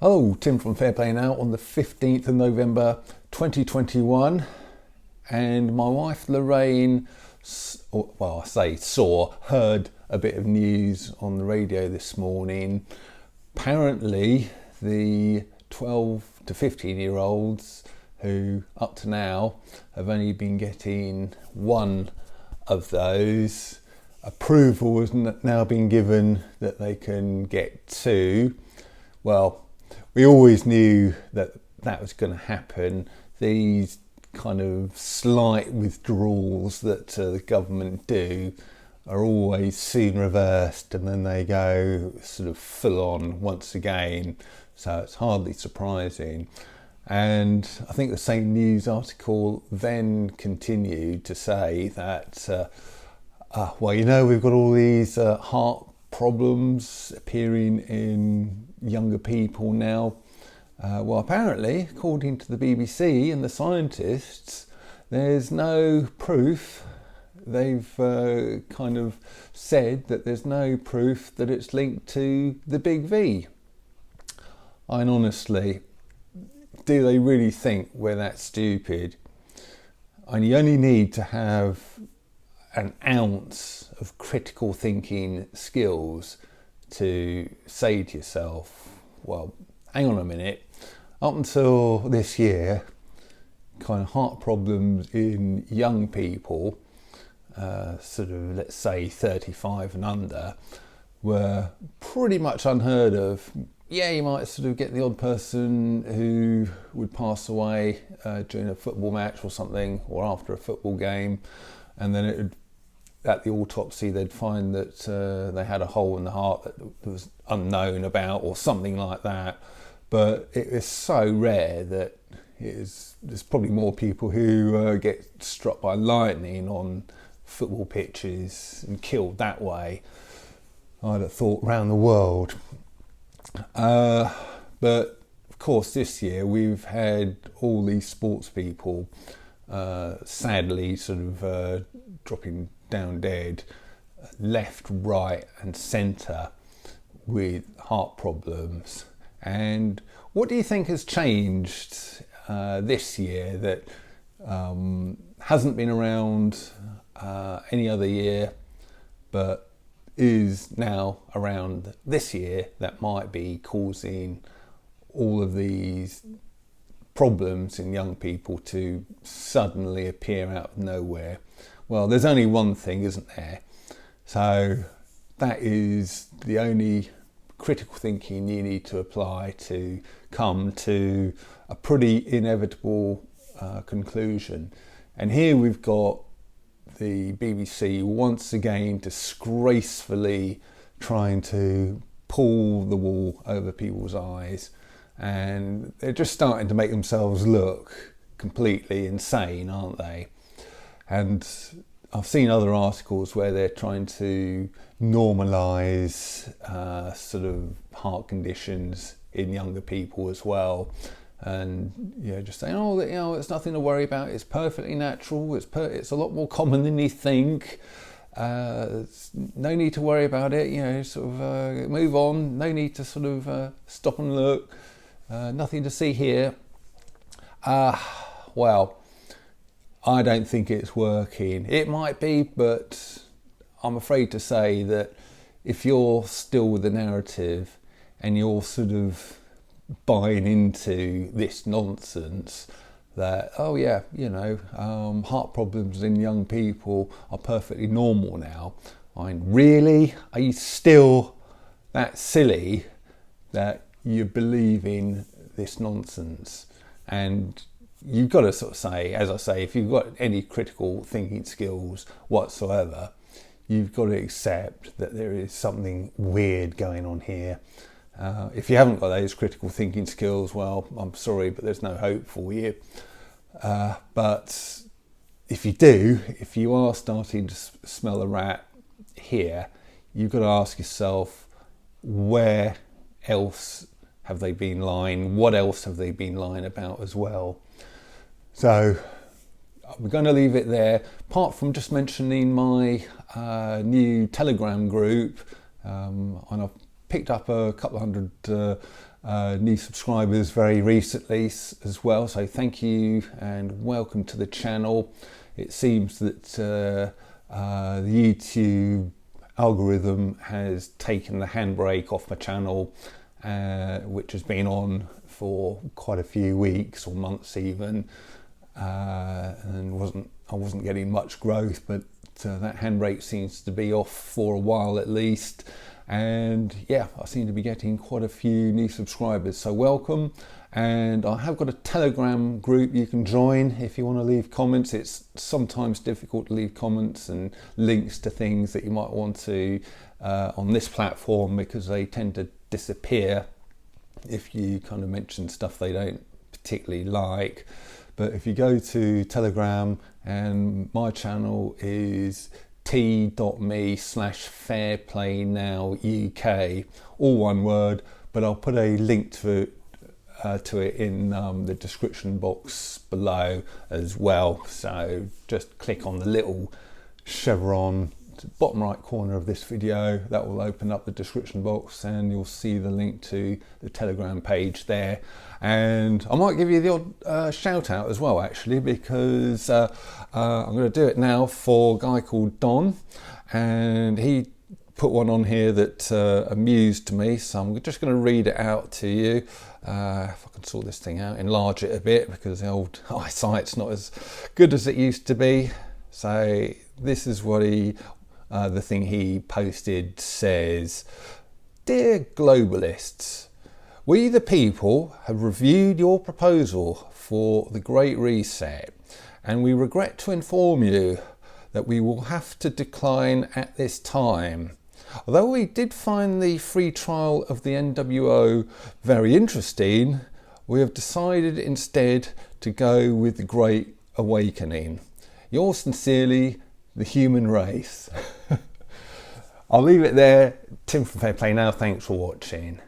Hello, Tim from Fair Play Now on the 15th of November 2021, and my wife Lorraine, heard a bit of news on the radio this morning. Apparently the 12 to 15 year olds who up to now have only been getting one of those, approval has now been given that they can get two. Well, we always knew that that was going to happen. These kind of slight withdrawals that the government do are always soon reversed, and then they go sort of full on once again. So it's hardly surprising. And I think the same news article then continued to say that, we've got all these heart problems appearing in younger people now. Apparently, according to the BBC and the scientists, there's no proof. They've kind of said that there's no proof that it's linked to the big V. And honestly, do they really think we're that stupid? And you only need to have an ounce of critical thinking skills to say to yourself, well, hang on a minute, up until this year, kind of heart problems in young people, let's say 35 and under, were pretty much unheard of. Yeah, you might sort of get the odd person who would pass away during a football match or something, or after a football game, and then at the autopsy they'd find that they had a hole in the heart that was unknown about, or something like that. But it is so rare that there's probably more people who get struck by lightning on football pitches and killed that way, I'd have thought, around the world. But of course this year we've had all these sports people sadly sort of dropping down dead left, right and centre with heart problems. And what do you think has changed this year that hasn't been around any other year, but is now around this year, that might be causing all of these problems in young people to suddenly appear out of nowhere? Well, there's only one thing, isn't there? So that is the only critical thinking you need to apply to come to a pretty inevitable conclusion. And here we've got the BBC once again disgracefully trying to pull the wool over people's eyes, and they're just starting to make themselves look completely insane, aren't they? And I've seen other articles where they're trying to normalise sort of heart conditions in younger people as well, and just saying, it's nothing to worry about. It's perfectly natural. It's a lot more common than you think. No need to worry about it. Move on. No need to sort of stop and look. Nothing to see here. Well, I don't think it's working. It might be, but I'm afraid to say that if you're still with the narrative and you're sort of buying into this nonsense that, heart problems in young people are perfectly normal now. I mean, really? Are you still that silly that you believe in this nonsense? And you've got to sort of say, as I say, if you've got any critical thinking skills whatsoever, you've got to accept that there is something weird going on here. If you haven't got those critical thinking skills, well, I'm sorry, but there's no hope for you. But if you do, if you are starting to smell a rat here, you've got to ask yourself, where else have they been lying? What else have they been lying about as well? So we're going to leave it there, apart from just mentioning my new Telegram group, and I've picked up a couple of hundred new subscribers very recently as well, so thank you and welcome to the channel. It seems that the YouTube algorithm has taken the handbrake off my channel, which has been on for quite a few weeks or months even, and I wasn't getting much growth, but that handbrake seems to be off for a while at least. And yeah, I seem to be getting quite a few new subscribers, so welcome. And I have got a Telegram group you can join if you want to leave comments. It's sometimes difficult to leave comments and links to things that you might want to on this platform, because they tend to disappear if you kind of mention stuff they don't particularly like. But if you go to Telegram, and my channel is t.me/fairplaynowuk, all one word, but I'll put a link to it in the description box below as well. So just click on the little chevron to the bottom right corner of this video. That will open up the description box and you'll see the link to the Telegram page there. And I might give you the odd shout out as well, actually, because I'm going to do it now for a guy called Don, and he put one on here that amused me, so I'm just going to read it out to you. If I can sort this thing out, enlarge it a bit, because the old eyesight's not as good as it used to be. So this is what the thing he posted says: "Dear globalists, we the people have reviewed your proposal for the Great Reset, and we regret to inform you that we will have to decline at this time. Although we did find the free trial of the NWO very interesting, we have decided instead to go with the Great Awakening. Yours sincerely, the human race." I'll leave it there. Tim from Fair Play Now, thanks for watching.